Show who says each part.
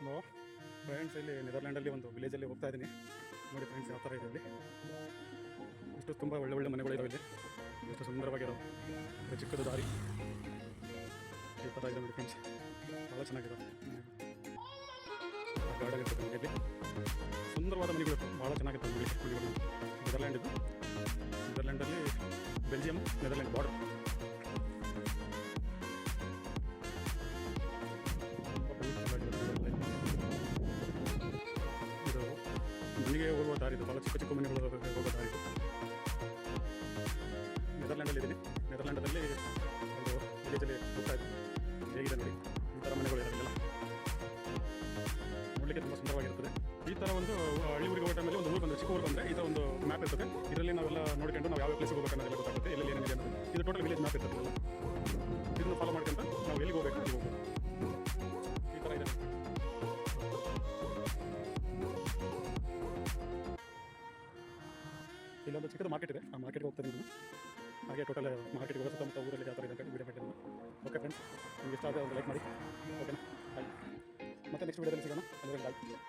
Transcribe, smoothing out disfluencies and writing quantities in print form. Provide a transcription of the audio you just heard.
Speaker 1: Hello friends, ಇಲ್ಲಿ ನೆದರ್ಲ್ಯಾಂಡಲ್ಲಿ ಒಂದು ವಿಲೇಜಲ್ಲಿ ಹೋಗ್ತಾ ಇದ್ದೀನಿ. ನೋಡಿ ಫ್ರೆಂಡ್ಸ್, ಯಾವ ಥರ ಇದೆ ಇಲ್ಲಿ. ಇಷ್ಟು ತುಂಬ ಒಳ್ಳೆ ಒಳ್ಳೆ ಮನೆಗಳಿದಾವೆ ಇಲ್ಲಿ. ಎಷ್ಟು ಸುಂದರವಾಗಿದ್ದಾವೆ. ಇದು ಚಿಕ್ಕದು ದಾರಿ ಈ ಥರ ಇದೆ ನೋಡಿ ಫ್ರೆಂಡ್ಸ್. ಭಾಳ ಚೆನ್ನಾಗಿದ್ದಾವೆ. ಗಾರ್ಡನ್ ಇರ್ತದೆ ಮನೆಯಲ್ಲಿ. ಸುಂದರವಾದ ಮನೆಗಳು ಭಾಳ ಚೆನ್ನಾಗಿರ್ತವೆ ಮನೆಗಳು. ನೆದರ್ಲ್ಯಾಂಡ್ ಇದು. ನೆದರ್ಲ್ಯಾಂಡಲ್ಲಿ ಬೆಲ್ಜಿಯಂ ನೆದರ್ಲ್ಯಾಂಡ್ ಬಾರ್ಡರ್. ಇದು ಮನೆಗೆ ಹೋಗುವ ದಾರಿ. ಇದು ಭಾಳ ಚಿಕ್ಕ ಚಿಕ್ಕ ಮನೆಗಳು ಹೋಗುವ ದಾರಿ. ನೆದರ್ಲ್ಯಾಂಡಲ್ಲಿ ಇದ್ದೀನಿ. ನೆದರ್ಲ್ಯಾಂಡಲ್ಲಿ ಒಂದು ವಿಲೇಜಲ್ಲಿ ಹೋಗ್ತಾ ಇದ್ದೀನಿ. ಹೇಗಿದೆ ನೋಡಿ, ಈ ಥರ ಮನೆಗಳು ಇರೋದಿಲ್ಲ. ನೋಡಲಿಕ್ಕೆ ತುಂಬ ಸುಂದರವಾಗಿರ್ತದೆ. ಈ ಥರ ಒಂದು ಹಳ್ಳಿ ಊರಿಗೆ ಹೋಗೋ ಟೈಮಲ್ಲಿ ಒಂದು ಊರು ಬಂದರೆ, ಚಿಕ್ಕ ಊರು ಬಂದರೆ ಈ ಥರ ಒಂದು ಮ್ಯಾಪ್ ಇರ್ತದೆ. ಇದರಲ್ಲಿ ನಾವೆಲ್ಲ ನೋಡ್ಕೊಂಡು ನಾವು ಯಾವ ಪ್ಲೇಸಿಗೆ ಹೋಗ್ಬೇಕು ಅನ್ನೋದೆಲ್ಲ ಗೊತ್ತಾಗುತ್ತೆ. ಎಲ್ಲೆಲ್ಲಿ ಏನಿದೆ ಅನ್ನೋದು. ಇದು ಟೋಟಲ್ ವಿಲೇಜ್ ಮ್ಯಾಪ್ ಇರ್ತದೆ. ಇದನ್ನು ಫಾಲೋ ಮಾಡ್ಕೊಂತ ನಾವು ಎಲ್ಲಿಗೆ ಹೋಗ್ಬೇಕು ಅಲ್ಲಿ ಹೋಗ್ಬೋದು. ಈ ಥರ ಇದೆ. ಇಲ್ಲೊಂದು ಚಿಕ್ಕದು ಮಾರ್ಕೆಟ್ ಇದೆ. ಆ ಮಾರ್ಕೆಟ್ಗೆ ಹೋಗ್ತಾ ಇದ್ದೀನಿ. ಹಾಗೆ ಟೋಟಲ್ ಮಾರ್ಕೆಟ್ಗೆ ಹೋಗೋ ಸುತ್ತಮುತ್ತ ಊರಲ್ಲಿ ಯಾವ ಥರ ಇದೆ ಅಂತ ವಿಡಿಯೋ ಮಾಡಿದ್ದೀನಿ. ಓಕೆ ಫ್ರೆಂಡ್ಸ್, ನಿಮ್ಗೆ ಇಷ್ಟ ಆದರೆ ಒಂದು ಲೈಕ್ ಮಾಡಿ. ಓಕೆನಾ? ಬಾಯ್. ಮತ್ತೆ ನೆಕ್ಸ್ಟ್ ವಿಡಿಯೋದಲ್ಲಿ ಸಿಗೋಣ. ಅಂದರೆ ಬಾಯ್.